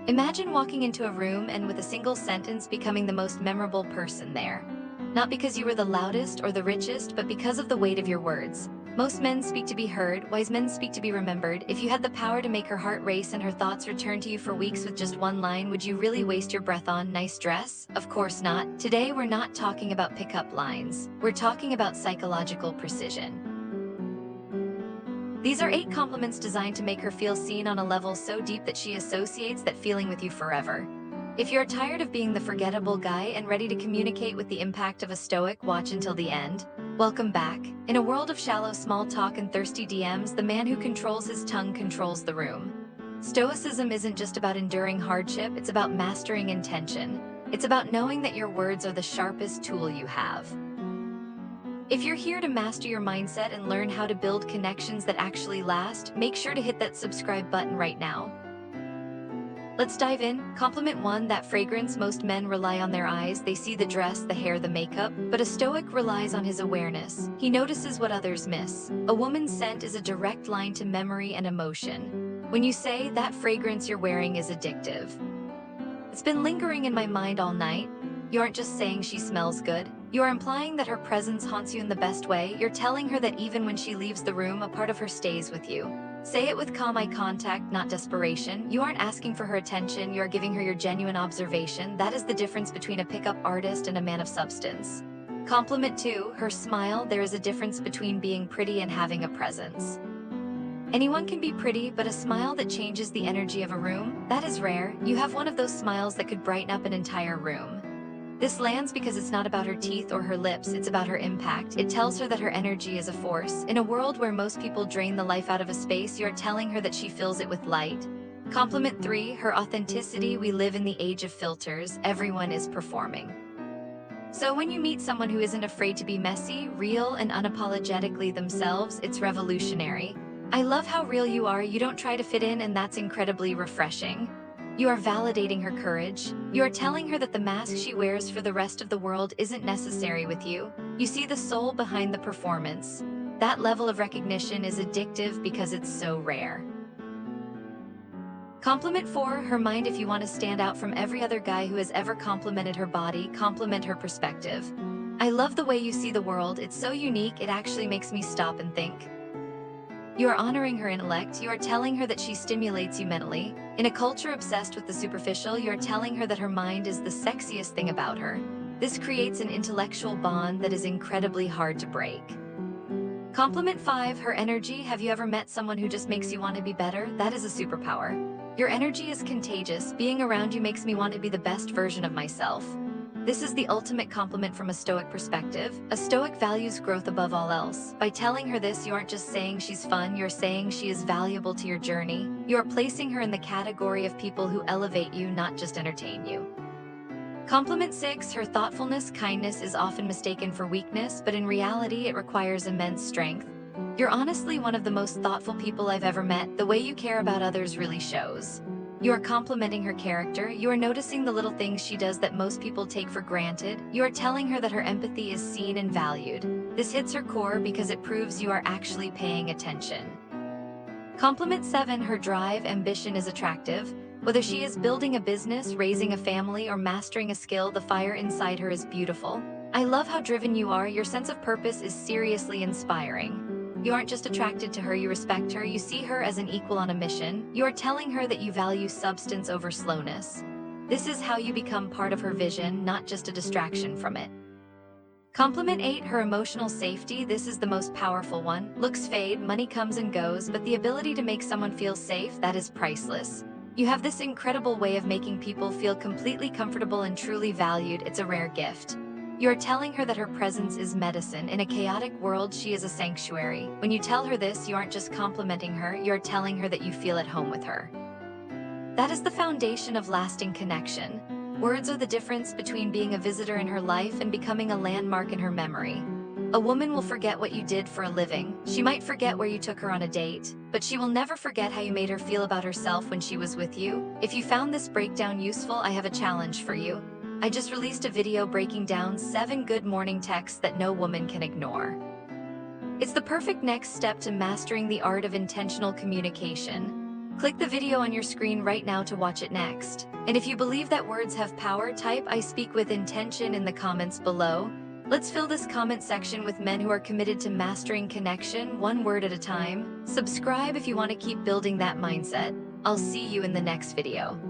Imagine walking into a room and with a single sentence becoming the most memorable person there. Not because you were the loudest or the richest, but because of the weight of your words. Most men speak to be heard, wise men speak to be remembered. If you had the power to make her heart race and her thoughts return to you for weeks with just one line, would you really waste your breath on "nice dress"? Of course not. Today we're not talking about pickup lines. We're talking about psychological precision. These are 8 compliments designed to make her feel seen on a level so deep that she associates that feeling with you forever. If you're tired of being the forgettable guy and ready to communicate with the impact of a Stoic, watch until the end. Welcome back. In a world of shallow small talk and thirsty DMs, the man who controls his tongue controls the room. Stoicism isn't just about enduring hardship, it's about mastering intention. It's about knowing that your words are the sharpest tool you have. If you're here to master your mindset and learn how to build connections that actually last, make sure to hit that subscribe button right now. Let's dive in. Compliment 1, that fragrance. Most men rely on their eyes. They see the dress, the hair, the makeup. But a Stoic relies on his awareness. He notices what others miss. A woman's scent is a direct line to memory and emotion. When you say, "That fragrance you're wearing is addictive," it's been lingering in my mind all night, you aren't just saying she smells good. You are implying that her presence haunts you in the best way. You're telling her that even when she leaves the room, a part of her stays with you. Say it with calm eye contact, not desperation. You aren't asking for her attention, you are giving her your genuine observation. That is the difference between a pickup artist and a man of substance. Compliment 2, her smile. There is a difference between being pretty and having a presence. Anyone can be pretty, but a smile that changes the energy of a room, that is rare. You have one of those smiles that could brighten up an entire room. This lands because it's not about her teeth or her lips, it's about her impact. It tells her that her energy is a force. In a world where most people drain the life out of a space, you're telling her that she fills it with light. Compliment 3, her authenticity. We live in the age of filters. Everyone is performing. So when you meet someone who isn't afraid to be messy, real, and unapologetically themselves, it's revolutionary. I love how real you are. You don't try to fit in, and that's incredibly refreshing. You are validating her courage. You are telling her that the mask she wears for the rest of the world isn't necessary with you. You see the soul behind the performance. That level of recognition is addictive because it's so rare. Compliment 4, her mind. If you want to stand out from every other guy who has ever complimented her body, compliment her perspective. I love the way you see the world. It's so unique, it actually makes me stop and think. You are honoring her intellect. You are telling her that she stimulates you mentally. In a culture obsessed with the superficial, you are telling her that her mind is the sexiest thing about her. This creates an intellectual bond that is incredibly hard to break. Compliment 5, her energy. Have you ever met someone who just makes you want to be better? That is a superpower. Your energy is contagious. Being around you makes me want to be the best version of myself. This is the ultimate compliment from a Stoic perspective. A Stoic values growth above all else. By telling her this, you aren't just saying she's fun, you're saying she is valuable to your journey. You are placing her in the category of people who elevate you, not just entertain you. Compliment 6, her thoughtfulness. Kindness is often mistaken for weakness, but in reality, it requires immense strength. You're honestly one of the most thoughtful people I've ever met. The way you care about others really shows. You are complimenting her character. You are noticing the little things she does that most people take for granted. You are telling her that her empathy is seen and valued. This hits her core because it proves you are actually paying attention. Compliment 7, her drive. Ambition is attractive. Whether she is building a business, raising a family, or mastering a skill, the fire inside her is beautiful. I love how driven you are. Your sense of purpose is seriously inspiring. You aren't just attracted to her, you respect her. You see her as an equal on a mission. You are telling her that you value substance over slowness. This is how you become part of her vision, not just a distraction from it. Compliment 8, her emotional safety. This is the most powerful one. Looks fade, money comes and goes, but the ability to make someone feel safe, that is priceless. You have this incredible way of making people feel completely comfortable and truly valued. It's a rare gift. You are telling her that her presence is medicine. In a chaotic world, she is a sanctuary. When you tell her this, you aren't just complimenting her, you are telling her that you feel at home with her. That is the foundation of lasting connection. Words are the difference between being a visitor in her life and becoming a landmark in her memory. A woman will forget what you did for a living. She might forget where you took her on a date, but she will never forget how you made her feel about herself when she was with you. If you found this breakdown useful, I have a challenge for you. I just released a video breaking down 7 good morning texts that no woman can ignore. It's the perfect next step to mastering the art of intentional communication. Click the video on your screen right now to watch it next. And if you believe that words have power, type "I speak with intention" in the comments below. Let's fill this comment section with men who are committed to mastering connection, one word at a time. Subscribe if you want to keep building that mindset. I'll see you in the next video.